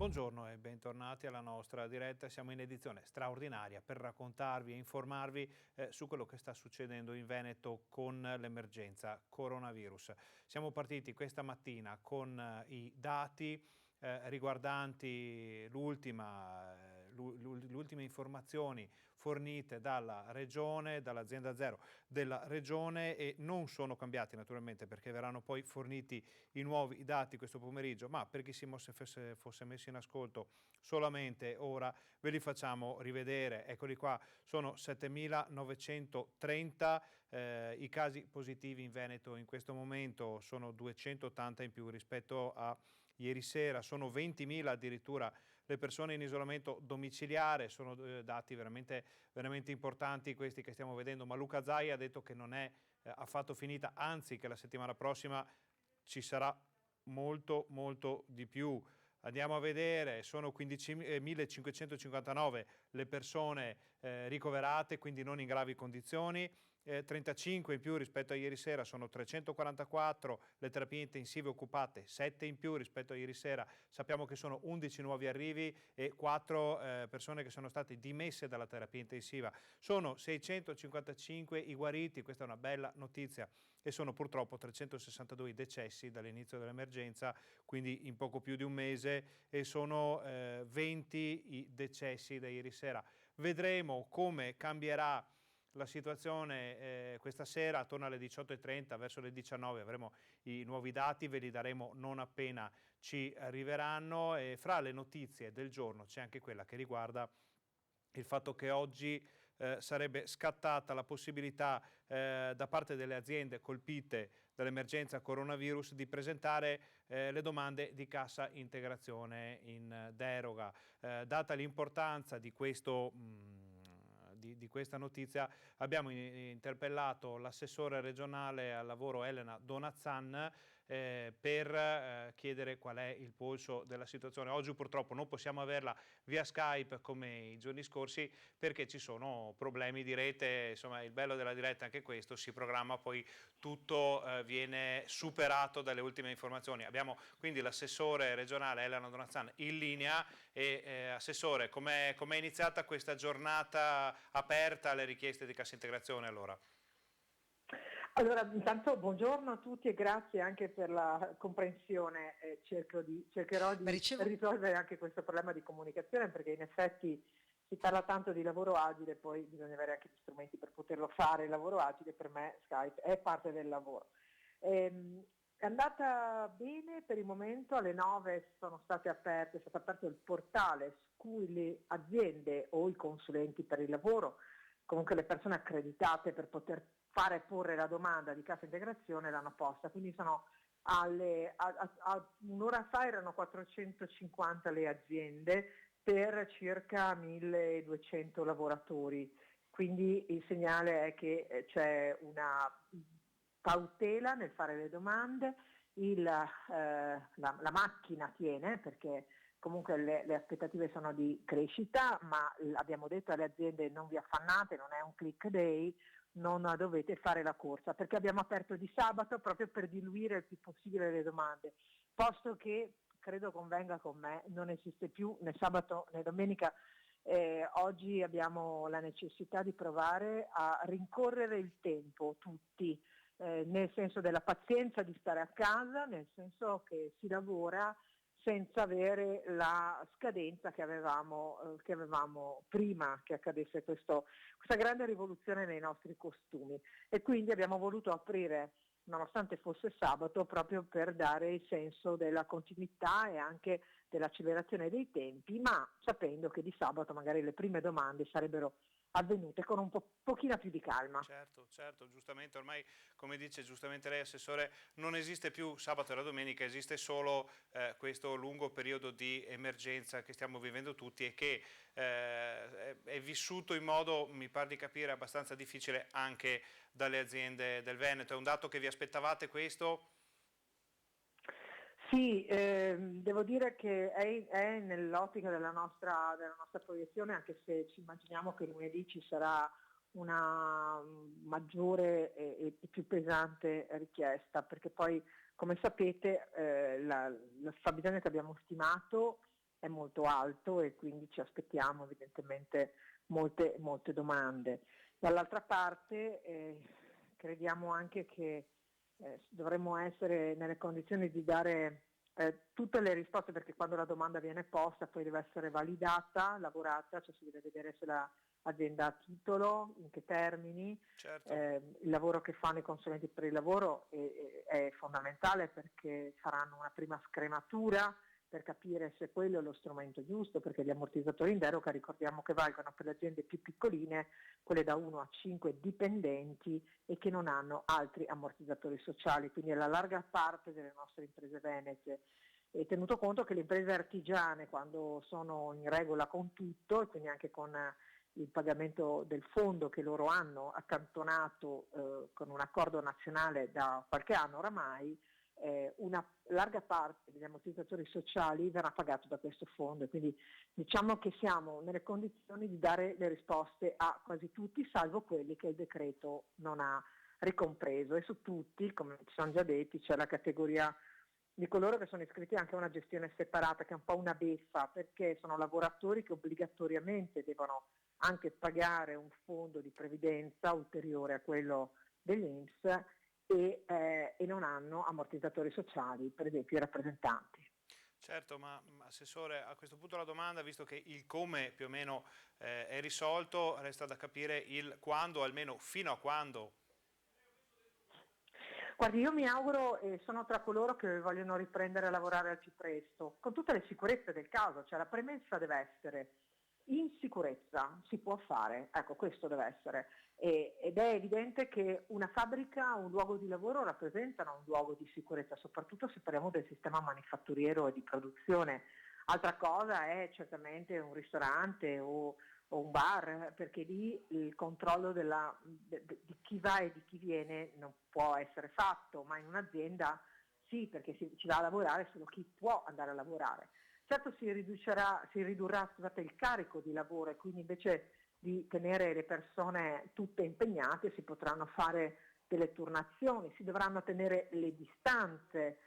Buongiorno e bentornati alla nostra diretta. Siamo in edizione straordinaria per raccontarvi e informarvi su quello che sta succedendo in Veneto con l'emergenza coronavirus. Siamo partiti questa mattina con i dati riguardanti le ultime informazioni fornite dalla Regione, dall'azienda Zero della Regione, e non sono cambiati naturalmente perché verranno poi forniti i nuovi dati questo pomeriggio, ma per chi si fosse messo in ascolto solamente ora ve li facciamo rivedere. Eccoli qua, sono 7.930 i casi positivi in Veneto in questo momento, sono 280 in più rispetto a ieri sera, sono 20.000 addirittura le persone in isolamento domiciliare, sono dati veramente, veramente importanti questi che stiamo vedendo, ma Luca Zaia ha detto che non è affatto finita, anzi che la settimana prossima ci sarà molto di più. Andiamo a vedere, sono 15.559 le persone ricoverate, quindi non in gravi condizioni, 35 in più rispetto a ieri sera, sono 344 le terapie intensive occupate, 7 in più rispetto a ieri sera. Sappiamo che sono 11 nuovi arrivi e 4 persone che sono state dimesse dalla terapia intensiva. Sono 655 i guariti, questa è una bella notizia, e sono purtroppo 362 i decessi dall'inizio dell'emergenza, quindi in poco più di un mese, e sono 20 i decessi da ieri sera. Vedremo come cambierà la situazione questa sera, attorno alle 18:30, verso le 19 avremo i nuovi dati, ve li daremo non appena ci arriveranno, e fra le notizie del giorno c'è anche quella che riguarda il fatto che oggi sarebbe scattata la possibilità da parte delle aziende colpite dall'emergenza coronavirus di presentare le domande di cassa integrazione in deroga. Data l'importanza di questo di questa notizia, abbiamo interpellato l'assessore regionale al lavoro Elena Donazzan per chiedere qual è il polso della situazione. Oggi purtroppo non possiamo averla via Skype come i giorni scorsi perché ci sono problemi di rete. Insomma, il bello della diretta è anche questo, si programma, poi tutto viene superato dalle ultime informazioni. Abbiamo quindi l'assessore regionale Elena Donazzan in linea. E assessore, com'è iniziata questa giornata aperta alle richieste di cassa integrazione allora? Allora, intanto buongiorno a tutti e grazie anche per la comprensione. Cercherò di risolvere anche questo problema di comunicazione, perché in effetti si parla tanto di lavoro agile, poi bisogna avere anche gli strumenti per poterlo fare. Il lavoro agile per me, Skype, è parte del lavoro. È andata bene per il momento, alle 9 è stato aperto il portale su cui le aziende o i consulenti per il lavoro, comunque le persone accreditate per poter porre la domanda di cassa integrazione, l'hanno posta. Quindi sono un'ora fa erano 450 le aziende per circa 1200 lavoratori. Quindi il segnale è che c'è una cautela nel fare le domande, la macchina tiene, perché comunque le aspettative sono di crescita, ma abbiamo detto alle aziende: non vi affannate, non è un click day, non dovete fare la corsa, perché abbiamo aperto di sabato proprio per diluire il più possibile le domande, posto che, credo convenga con me, non esiste più né sabato né domenica. Oggi abbiamo la necessità di provare a rincorrere il tempo tutti, nel senso della pazienza di stare a casa, nel senso che si lavora senza avere la scadenza che avevamo prima che accadesse questa grande rivoluzione nei nostri costumi. E quindi abbiamo voluto aprire, nonostante fosse sabato, proprio per dare il senso della continuità e anche dell'accelerazione dei tempi, ma sapendo che di sabato magari le prime domande sarebbero avvenute con un pochino più di calma. Certo, giustamente, ormai, come dice giustamente lei, assessore, non esiste più sabato e la domenica, esiste solo questo lungo periodo di emergenza che stiamo vivendo tutti e che è vissuto in modo, mi pare di capire, abbastanza difficile anche dalle aziende del Veneto. È un dato che vi aspettavate questo? Sì, devo dire che è nell'ottica della nostra proiezione, anche se ci immaginiamo che lunedì ci sarà una maggiore e più pesante richiesta, perché poi, come sapete, il fabbisogno che abbiamo stimato è molto alto e quindi ci aspettiamo evidentemente molte domande. Dall'altra parte crediamo anche che dovremmo essere nelle condizioni di dare tutte le risposte, perché quando la domanda viene posta poi deve essere validata, lavorata, cioè si deve vedere se l'azienda ha titolo, in che termini. Certo. Il lavoro che fanno i consulenti per il lavoro è fondamentale, perché faranno una prima scrematura per capire se quello è lo strumento giusto, perché gli ammortizzatori in deroga ricordiamo che valgono per le aziende più piccoline, quelle da 1 a 5 dipendenti e che non hanno altri ammortizzatori sociali, quindi è la larga parte delle nostre imprese venete. E tenuto conto che le imprese artigiane, quando sono in regola con tutto e quindi anche con il pagamento del fondo che loro hanno accantonato con un accordo nazionale da qualche anno oramai, una larga parte degli ammortizzatori sociali verrà pagato da questo fondo, e quindi diciamo che siamo nelle condizioni di dare le risposte a quasi tutti, salvo quelli che il decreto non ha ricompreso, e su tutti, come ci sono già detti, c'è la categoria di coloro che sono iscritti anche a una gestione separata, che è un po' una beffa, perché sono lavoratori che obbligatoriamente devono anche pagare un fondo di previdenza ulteriore a quello dell'INPS e non hanno ammortizzatori sociali, per esempio i rappresentanti. Certo, ma Assessore, a questo punto la domanda, visto che il come più o meno è risolto, resta da capire il quando, almeno fino a quando. Guardi, io mi auguro e sono tra coloro che vogliono riprendere a lavorare al più presto, con tutte le sicurezze del caso, cioè la premessa deve essere: in sicurezza si può fare, ecco, questo deve essere, ed è evidente che una fabbrica, un luogo di lavoro rappresentano un luogo di sicurezza, soprattutto se parliamo del sistema manifatturiero e di produzione. Altra cosa è certamente un ristorante o un bar, perché lì il controllo di chi va e di chi viene non può essere fatto, ma in un'azienda sì, perché ci va a lavorare solo chi può andare a lavorare. Certo si ridurrà il carico di lavoro, e quindi invece di tenere le persone tutte impegnate si potranno fare delle turnazioni, si dovranno tenere le distanze.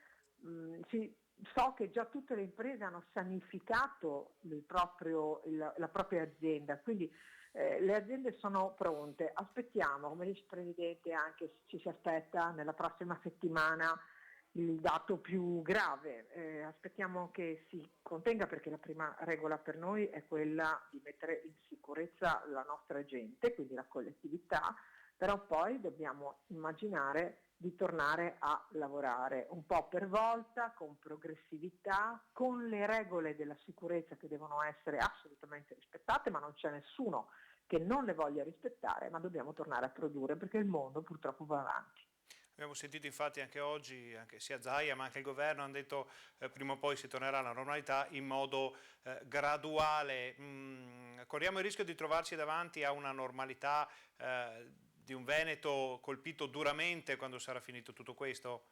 So che già tutte le imprese hanno sanificato la propria azienda, quindi le aziende sono pronte. Aspettiamo, come dice il Presidente, anche ci si aspetta nella prossima settimana il dato più grave. Aspettiamo che si contenga, perché la prima regola per noi è quella di mettere in sicurezza la nostra gente, quindi la collettività, però poi dobbiamo immaginare di tornare a lavorare un po' per volta, con progressività, con le regole della sicurezza che devono essere assolutamente rispettate, ma non c'è nessuno che non le voglia rispettare, ma dobbiamo tornare a produrre, perché il mondo purtroppo va avanti. Abbiamo sentito infatti anche oggi, anche sia Zaia ma anche il governo hanno detto prima o poi si tornerà alla normalità in modo graduale. Corriamo il rischio di trovarci davanti a una normalità di un Veneto colpito duramente quando sarà finito tutto questo?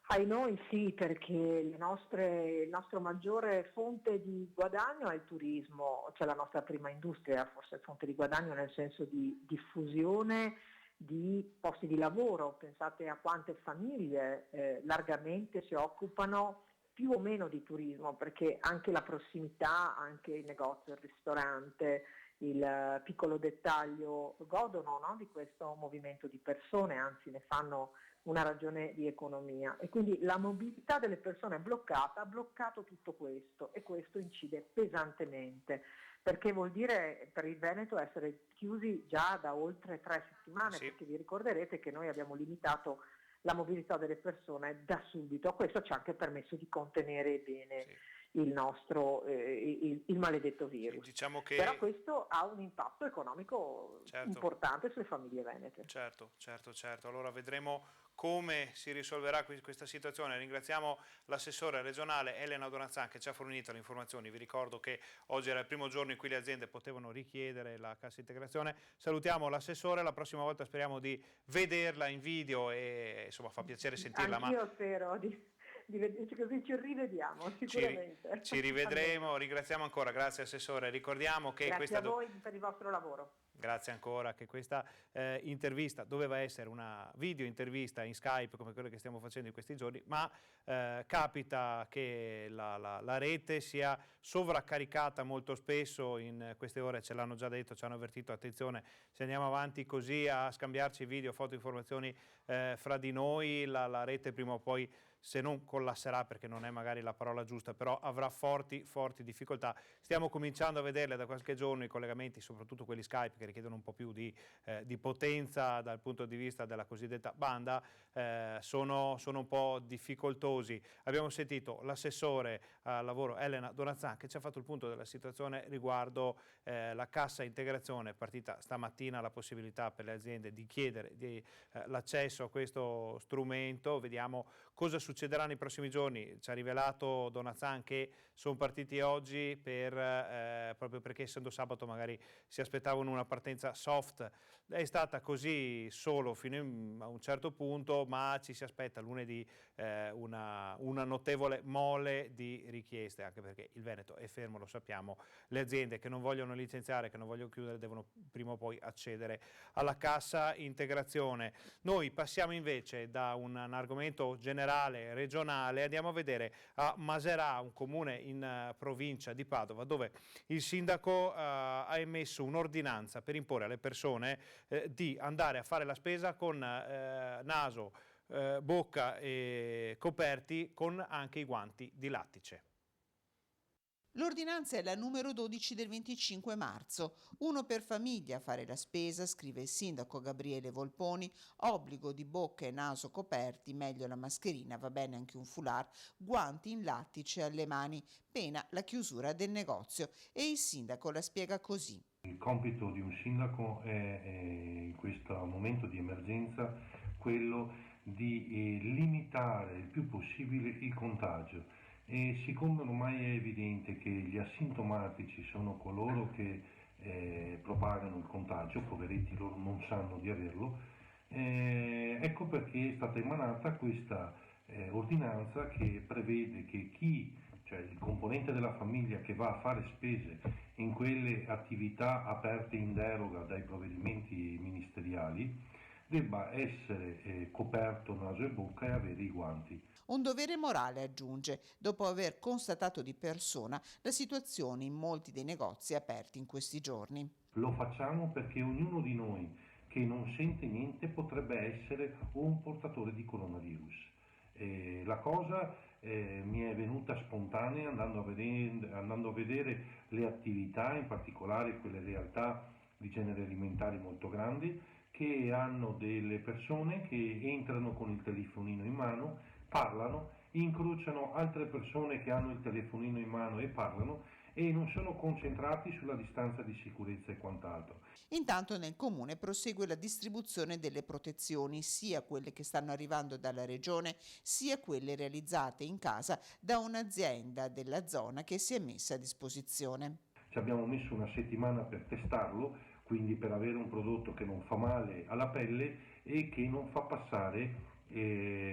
Ai noi sì, perché il nostro maggiore fonte di guadagno è il turismo, cioè la nostra prima industria, forse fonte di guadagno nel senso di diffusione di posti di lavoro. Pensate a quante famiglie largamente si occupano più o meno di turismo, perché anche la prossimità, anche il negozio, il ristorante, il piccolo dettaglio godono, no, di questo movimento di persone, anzi ne fanno una ragione di economia, e quindi la mobilità delle persone è bloccata, ha bloccato tutto questo, e questo incide pesantemente, perché vuol dire per il Veneto essere chiusi già da oltre 3 settimane, Sì. perché vi ricorderete che noi abbiamo limitato la mobilità delle persone da subito. Questo ci ha anche permesso di contenere bene il maledetto virus. Sì, diciamo che... Però questo ha un impatto economico importante sulle famiglie venete. Certo. Allora vedremo come si risolverà questa situazione. Ringraziamo l'assessore regionale Elena Donanzan che ci ha fornito le informazioni. Vi ricordo che oggi era il primo giorno in cui le aziende potevano richiedere la cassa integrazione. Salutiamo l'assessore, la prossima volta speriamo di vederla in video e insomma fa piacere sentirla. Anch'io spero di vederci, così ci rivediamo sicuramente. Ci rivedremo, ringraziamo ancora, grazie assessore. Ricordiamo che grazie a voi per il vostro lavoro. Grazie ancora, che questa intervista doveva essere una video intervista in Skype come quello che stiamo facendo in questi giorni, ma capita che la rete sia sovraccaricata molto spesso in queste ore, ce l'hanno già detto, ci hanno avvertito, attenzione, se andiamo avanti così a scambiarci video, foto, informazioni fra di noi, la rete prima o poi, se non collasserà, perché non è magari la parola giusta, però avrà forti difficoltà. Stiamo cominciando a vederle da qualche giorno i collegamenti, soprattutto quelli Skype, che richiedono un po' più di potenza dal punto di vista della cosiddetta banda, sono un po' difficoltosi. Abbiamo sentito l'assessore al lavoro Elena Donazzan che ci ha fatto il punto della situazione riguardo la cassa integrazione. È partita stamattina la possibilità per le aziende di chiedere l'accesso a questo strumento, vediamo cosa succederà nei prossimi giorni. Ci ha rivelato Donazzan che sono partiti oggi proprio perché essendo sabato magari si aspettavano una partenza soft. È stata così solo fino a un certo punto, ma ci si aspetta lunedì una notevole mole di richieste, anche perché il Veneto è fermo, lo sappiamo. Le aziende che non vogliono licenziare, che non vogliono chiudere, devono prima o poi accedere alla cassa integrazione. Noi passiamo invece da un argomento generale, regionale, andiamo a vedere a Maserà, un comune in provincia di Padova, dove il sindaco ha emesso un'ordinanza per imporre alle persone di andare a fare la spesa con naso, bocca e coperti, con anche i guanti di lattice. L'ordinanza è la numero 12 del 25 marzo. Uno per famiglia a fare la spesa, scrive il sindaco Gabriele Volponi, obbligo di bocca e naso coperti, meglio la mascherina, va bene anche un foulard, guanti in lattice alle mani, pena la chiusura del negozio. E il sindaco la spiega così. Il compito di un sindaco è in questo momento di emergenza quello di limitare il più possibile il contagio. E siccome ormai è evidente che gli asintomatici sono coloro che propagano il contagio, poveretti loro non sanno di averlo, ecco perché è stata emanata questa ordinanza che prevede che cioè il componente della famiglia che va a fare spese in quelle attività aperte in deroga dai provvedimenti ministeriali, debba essere coperto naso e bocca e avere i guanti. Un dovere morale, aggiunge, dopo aver constatato di persona la situazione in molti dei negozi aperti in questi giorni. Lo facciamo perché ognuno di noi che non sente niente potrebbe essere un portatore di coronavirus. La cosa mi è venuta spontanea andando a vedere le attività, in particolare quelle realtà di generi alimentari molto grandi, che hanno delle persone che entrano con il telefonino in mano, parlano, incrociano altre persone che hanno il telefonino in mano e parlano e non sono concentrati sulla distanza di sicurezza e quant'altro. Intanto nel comune prosegue la distribuzione delle protezioni, sia quelle che stanno arrivando dalla regione, sia quelle realizzate in casa da un'azienda della zona che si è messa a disposizione. Ci abbiamo messo una settimana per testarlo, quindi per avere un prodotto che non fa male alla pelle e che non fa passare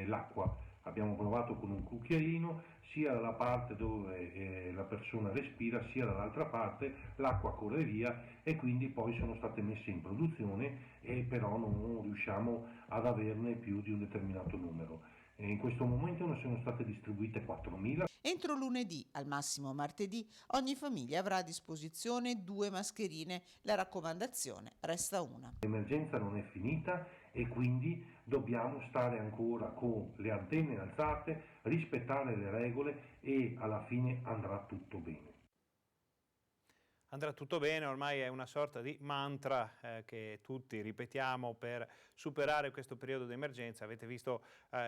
l'acqua. Abbiamo provato con un cucchiaino, sia dalla parte dove la persona respira, sia dall'altra parte, l'acqua corre via e quindi poi sono state messe in produzione e però non riusciamo ad averne più di un determinato numero. In questo momento ne sono state distribuite 4.000. Entro lunedì, al massimo martedì, ogni famiglia avrà a disposizione 2 mascherine. La raccomandazione resta una. L'emergenza non è finita e quindi dobbiamo stare ancora con le antenne alzate, rispettare le regole e alla fine andrà tutto bene. Andrà tutto bene, ormai è una sorta di mantra che tutti ripetiamo per superare questo periodo di emergenza. Avete visto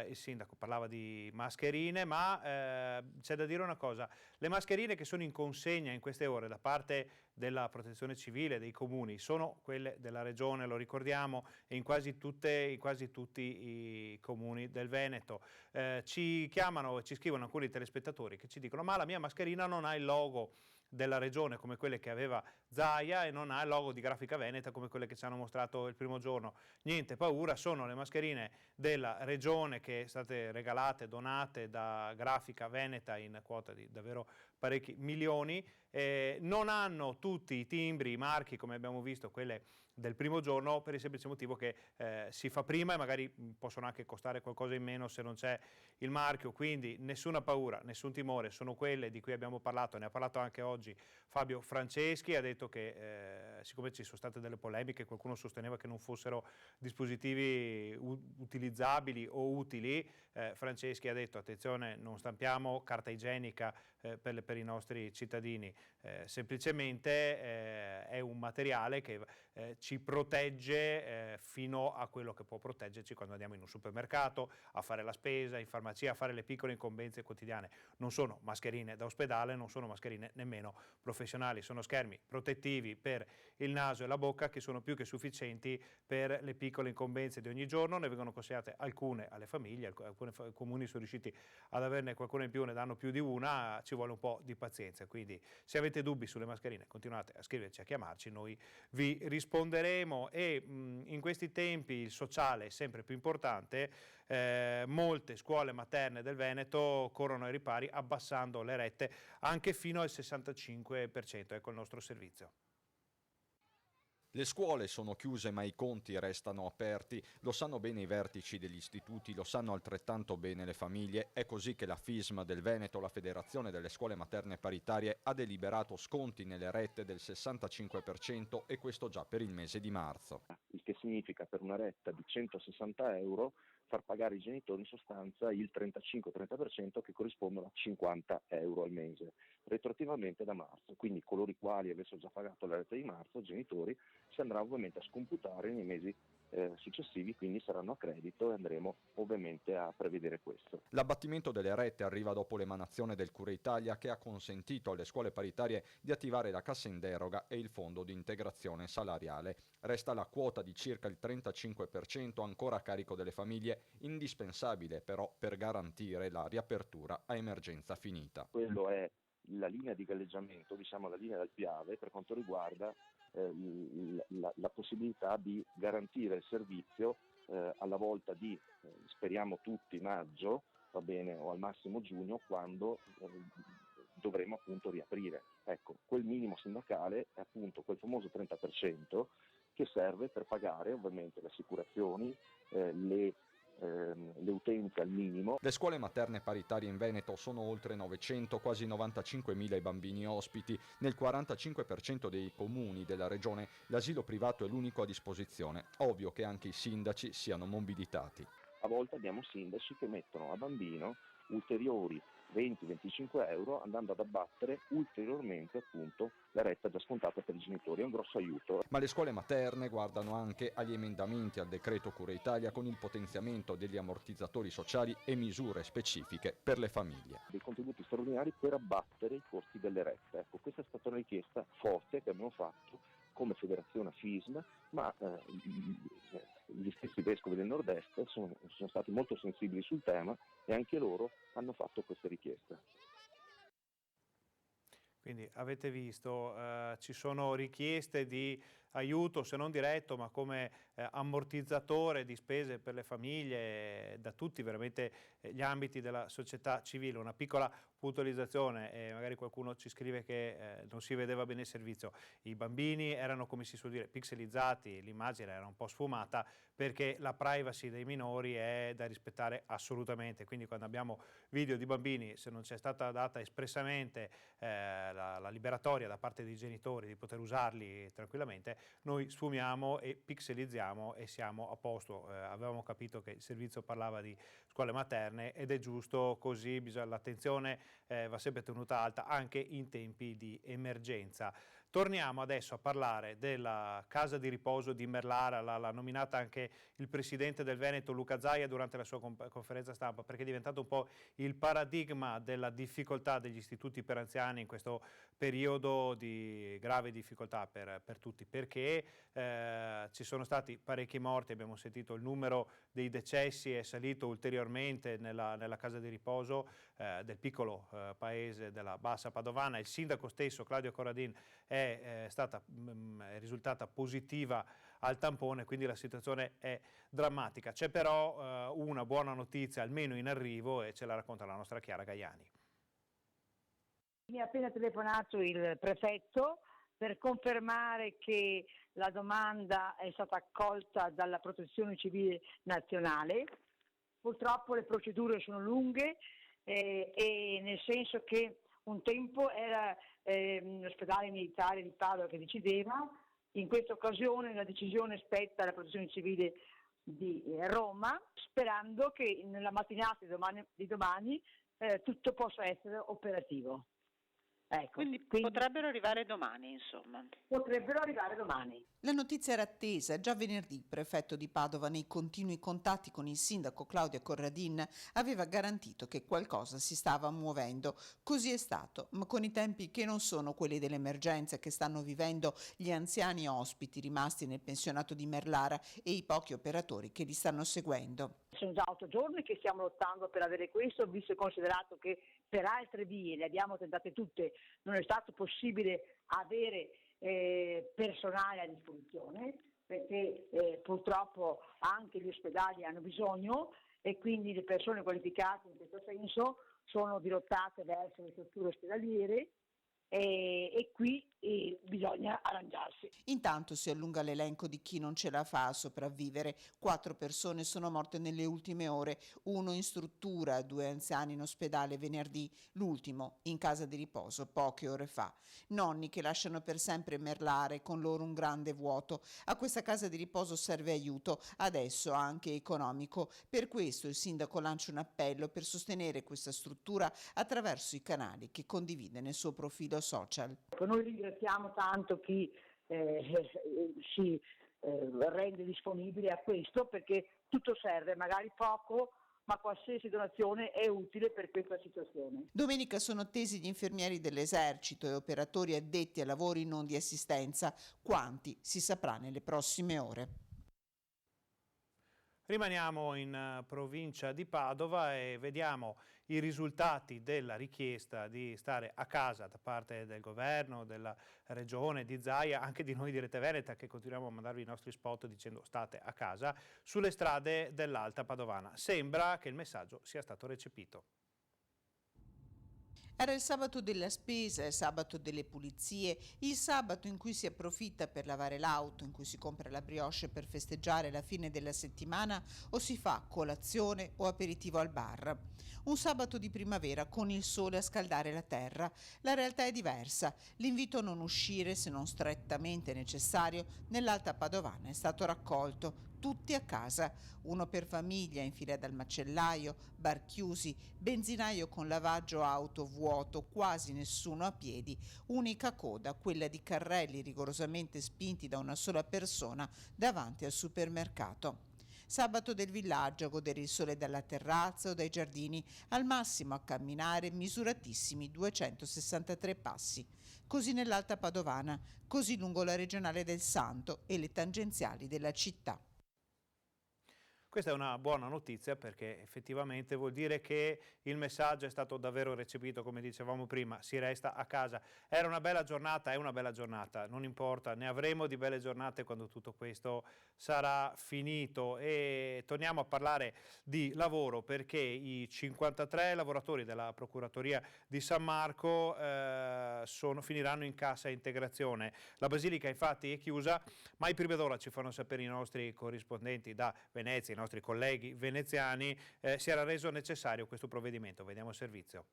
il sindaco parlava di mascherine, ma c'è da dire una cosa: le mascherine che sono in consegna in queste ore da parte della Protezione Civile, dei comuni, sono quelle della regione, lo ricordiamo, e in quasi tutti i comuni del Veneto. Ci chiamano e ci scrivono alcuni telespettatori che ci dicono: ma la mia mascherina non ha il logo della regione come quelle che aveva Zaia e non ha il logo di Grafica Veneta come quelle che ci hanno mostrato il primo giorno. Niente paura, sono le mascherine della regione che sono state regalate, donate da Grafica Veneta in quota di davvero parecchi milioni, non hanno tutti i timbri, i marchi, come abbiamo visto, quelle del primo giorno, per il semplice motivo che si fa prima e magari possono anche costare qualcosa in meno se non c'è il marchio, quindi nessuna paura, nessun timore, sono quelle di cui abbiamo parlato, ne ha parlato anche oggi Fabio Franceschi, ha detto che siccome ci sono state delle polemiche, qualcuno sosteneva che non fossero dispositivi utilizzabili o utili, Franceschi ha detto attenzione, non stampiamo carta igienica per i nostri cittadini, semplicemente è un materiale che ci protegge fino a quello che può proteggerci quando andiamo in un supermercato, a fare la spesa, in farmacia, a fare le piccole incombenze quotidiane. Non sono mascherine da ospedale, non sono mascherine nemmeno professionali, sono schermi protettivi per il naso e la bocca che sono più che sufficienti per le piccole incombenze di ogni giorno, ne vengono consegnate alcune alle famiglie, alcuni comuni sono riusciti ad averne qualcuna in più, ne danno più di una, ci vuole un po' di pazienza, quindi se avete dubbi sulle mascherine continuate a scriverci, a chiamarci, noi vi risponderemo e in questi tempi il sociale è sempre più importante, molte scuole materne del Veneto corrono ai ripari abbassando le rette anche fino al 65%, ecco il nostro servizio. Le scuole sono chiuse ma i conti restano aperti, lo sanno bene i vertici degli istituti, lo sanno altrettanto bene le famiglie. È così che la FISM del Veneto, la Federazione delle Scuole Materne Paritarie, ha deliberato sconti nelle rette del 65% e questo già per il mese di marzo. Il che significa per una retta di 160 euro far pagare ai genitori in sostanza il 35-30% che corrispondono a 50 euro al mese, retroattivamente da marzo. Quindi coloro i quali avessero già pagato la retta di marzo, genitori, si andrà ovviamente a scomputare nei mesi successivi, quindi saranno a credito e andremo ovviamente a prevedere questo. L'abbattimento delle rette arriva dopo l'emanazione del Cura Italia che ha consentito alle scuole paritarie di attivare la cassa in deroga e il fondo di integrazione salariale. Resta la quota di circa il 35% ancora a carico delle famiglie, indispensabile però per garantire la riapertura a emergenza finita. Quello è la linea di galleggiamento, diciamo la linea del Piave per quanto riguarda la possibilità di garantire il servizio alla volta di, speriamo tutti, maggio, va bene, o al massimo giugno, quando dovremo appunto riaprire. Ecco, quel minimo sindacale è appunto quel famoso 30% che serve per pagare ovviamente le assicurazioni, le utenze al minimo. Le scuole materne paritarie in Veneto sono oltre 900, quasi 95.000 i bambini ospiti. Nel 45% dei comuni della regione l'asilo privato è l'unico a disposizione. Ovvio che anche i sindaci siano mobilitati. A volte abbiamo sindaci che mettono a bambino ulteriori 20-25 euro andando ad abbattere ulteriormente appunto la retta già scontata per i genitori, è un grosso aiuto. Ma le scuole materne guardano anche agli emendamenti al decreto Cura Italia con il potenziamento degli ammortizzatori sociali e misure specifiche per le famiglie. Dei contributi straordinari per abbattere i costi delle rette. Ecco, questa è stata una richiesta forte che abbiamo fatto come federazione FISM, ma gli stessi vescovi del nord-est sono stati molto sensibili sul tema e anche loro hanno fatto queste richieste. Quindi avete visto, ci sono richieste di aiuto, se non diretto, ma come ammortizzatore di spese per le famiglie da tutti veramente gli ambiti della società civile. Una piccola puntualizzazione, magari qualcuno ci scrive che non si vedeva bene il servizio. I bambini erano, come si suol dire, pixelizzati, l'immagine era un po' sfumata perché la privacy dei minori è da rispettare assolutamente. Quindi quando abbiamo video di bambini, se non c'è stata data espressamente la liberatoria da parte dei genitori di poter usarli tranquillamente, noi sfumiamo e pixelizziamo e siamo a posto. Avevamo capito che il servizio parlava di scuole materne ed è giusto così, l'attenzione va sempre tenuta alta anche in tempi di emergenza. Torniamo adesso a parlare della casa di riposo di Merlara, l'ha nominata anche il presidente del Veneto Luca Zaia durante la sua conferenza stampa, perché è diventato un po' il paradigma della difficoltà degli istituti per anziani in questo periodo di grave difficoltà per tutti, perché ci sono stati parecchi morti, abbiamo sentito il numero dei decessi è salito ulteriormente nella casa di riposo del piccolo paese della Bassa Padovana. Il sindaco stesso, Claudio Corradin, è risultata positiva al tampone, quindi la situazione è drammatica. C'è però una buona notizia, almeno in arrivo, e ce la racconta la nostra Chiara Gaiani. Mi ha appena telefonato il prefetto per confermare che la domanda è stata accolta dalla Protezione Civile Nazionale. Purtroppo le procedure sono lunghe e nel senso che un tempo era l'ospedale militare di Padova che decideva, in questa occasione la decisione spetta alla Protezione Civile di Roma, sperando che nella mattinata di domani tutto possa essere operativo. Ecco, quindi potrebbero arrivare domani, insomma. Potrebbero arrivare domani. La notizia era attesa. Già venerdì il prefetto di Padova, nei continui contatti con il sindaco Claudia Corradin, aveva garantito che qualcosa si stava muovendo. Così è stato, ma con i tempi che non sono quelli dell'emergenza che stanno vivendo gli anziani ospiti rimasti nel pensionato di Merlara e i pochi operatori che li stanno seguendo. Sono già 8 giorni che stiamo lottando per avere questo, visto e considerato che per altre vie, le abbiamo tentate tutte, non è stato possibile avere personale a disposizione, perché purtroppo anche gli ospedali hanno bisogno e quindi le persone qualificate in questo senso sono dirottate verso le strutture ospedaliere e qui bisogna arrangiarsi. Intanto si allunga l'elenco di chi non ce la fa a sopravvivere. 4 persone sono morte nelle ultime ore, 1 in struttura, 2 anziani in ospedale venerdì, l'ultimo in casa di riposo poche ore fa. Nonni che lasciano per sempre Merlare, con loro un grande vuoto. A questa casa di riposo serve aiuto, adesso anche economico. Per questo il sindaco lancia un appello per sostenere questa struttura attraverso i canali che condivide nel suo profilo social. Noi ringraziamo tanto chi si rende disponibile a questo, perché tutto serve, magari poco, ma qualsiasi donazione è utile per questa situazione. Domenica sono attesi gli infermieri dell'esercito e operatori addetti a lavori non di assistenza. Quanti si saprà nelle prossime ore. Rimaniamo in provincia di Padova e vediamo i risultati della richiesta di stare a casa da parte del governo, della regione, di Zaia, anche di noi di Rete Veneta, che continuiamo a mandarvi i nostri spot dicendo state a casa, sulle strade dell'Alta Padovana. Sembra che il messaggio sia stato recepito. Era il sabato della spesa, il sabato delle pulizie, il sabato in cui si approfitta per lavare l'auto, in cui si compra la brioche per festeggiare la fine della settimana o si fa colazione o aperitivo al bar. Un sabato di primavera con il sole a scaldare la terra. La realtà è diversa. L'invito a non uscire, se non strettamente necessario, nell'Alta Padovana è stato raccolto. Tutti a casa, uno per famiglia in fila dal macellaio, bar chiusi, benzinaio con lavaggio auto vuoto, quasi nessuno a piedi, unica coda, quella di carrelli rigorosamente spinti da una sola persona davanti al supermercato. Sabato del villaggio, a godere il sole dalla terrazza o dai giardini, al massimo a camminare misuratissimi 263 passi. Così nell'Alta Padovana, così lungo la regionale del Santo e le tangenziali della città. Questa è una buona notizia perché effettivamente vuol dire che il messaggio è stato davvero recepito, come dicevamo prima, si resta a casa. Era una bella giornata, è una bella giornata, non importa, ne avremo di belle giornate quando tutto questo sarà finito. E torniamo a parlare di lavoro perché i 53 lavoratori della Procuratoria di San Marco finiranno in cassa integrazione. La Basilica infatti è chiusa, ma i primi d'ora ci fanno sapere i nostri corrispondenti da Venezia, i nostri colleghi veneziani, si era reso necessario questo provvedimento. Vediamo il servizio.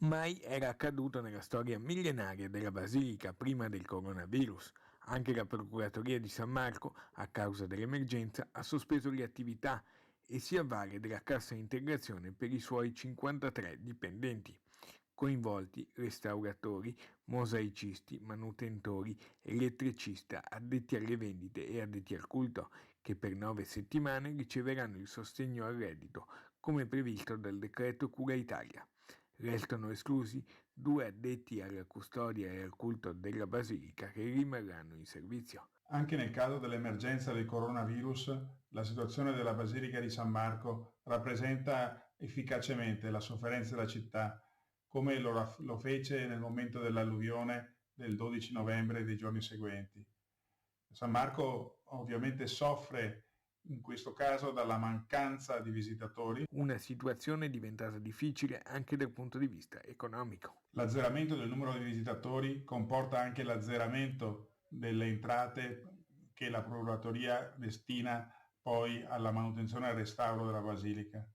Mai era accaduto nella storia millenaria della Basilica prima del coronavirus. Anche la Procuratoria di San Marco, a causa dell'emergenza, ha sospeso le attività e si avvale della cassa integrazione per i suoi 53 dipendenti. Coinvolti restauratori, mosaicisti, manutentori, elettricista, addetti alle vendite e addetti al culto, che per 9 settimane riceveranno il sostegno al reddito, come previsto dal decreto Cura Italia. Restano esclusi 2 addetti alla custodia e al culto della Basilica che rimarranno in servizio. Anche nel caso dell'emergenza del coronavirus, la situazione della Basilica di San Marco rappresenta efficacemente la sofferenza della città, come lo fece nel momento dell'alluvione del 12 novembre e dei giorni seguenti. San Marco ovviamente soffre in questo caso dalla mancanza di visitatori. Una situazione diventata difficile anche dal punto di vista economico. L'azzeramento del numero di visitatori comporta anche l'azzeramento delle entrate che la Procuratoria destina poi alla manutenzione e al restauro della Basilica.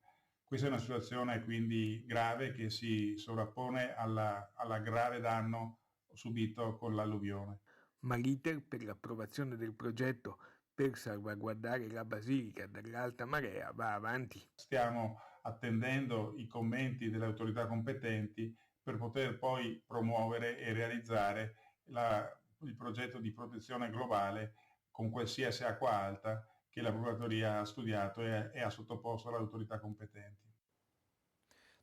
Questa è una situazione quindi grave che si sovrappone alla grave danno subito con l'alluvione. Ma l'iter per l'approvazione del progetto per salvaguardare la Basilica dall'alta marea va avanti. Stiamo attendendo i commenti delle autorità competenti per poter poi promuovere e realizzare il progetto di protezione globale con qualsiasi acqua alta che la Procuratoria ha studiato e ha sottoposto alle autorità competenti.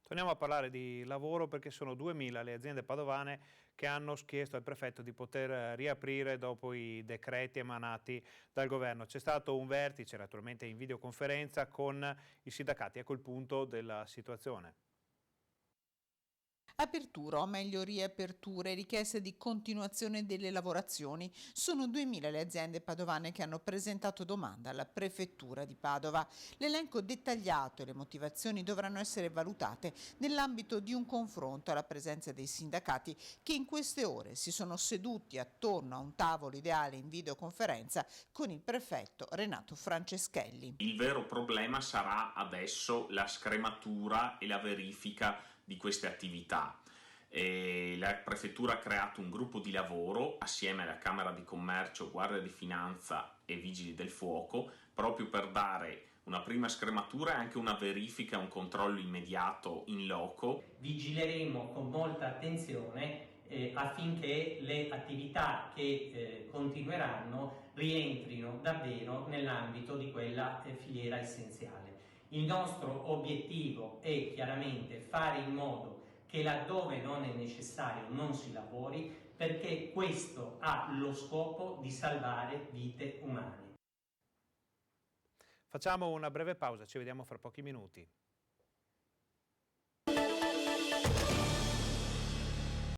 Torniamo a parlare di lavoro perché sono 2000 le aziende padovane che hanno chiesto al prefetto di poter riaprire dopo i decreti emanati dal governo. C'è stato un vertice naturalmente in videoconferenza con i sindacati. Ecco il punto della situazione. Apertura o meglio riaperture, richieste di continuazione delle lavorazioni. Sono 2000 le aziende padovane che hanno presentato domanda alla prefettura di Padova. L'elenco dettagliato e le motivazioni dovranno essere valutate nell'ambito di un confronto alla presenza dei sindacati che in queste ore si sono seduti attorno a un tavolo ideale in videoconferenza con il prefetto Renato Franceschelli. Il vero problema sarà adesso la scrematura e la verifica di queste attività. La prefettura ha creato un gruppo di lavoro assieme alla Camera di Commercio, Guardia di Finanza e Vigili del Fuoco proprio per dare una prima scrematura e anche una verifica, un controllo immediato in loco. Vigileremo con molta attenzione affinché le attività che continueranno rientrino davvero nell'ambito di quella filiera essenziale. Il nostro obiettivo è chiaramente fare in modo che laddove non è necessario non si lavori, perché questo ha lo scopo di salvare vite umane. Facciamo una breve pausa, ci vediamo fra pochi minuti.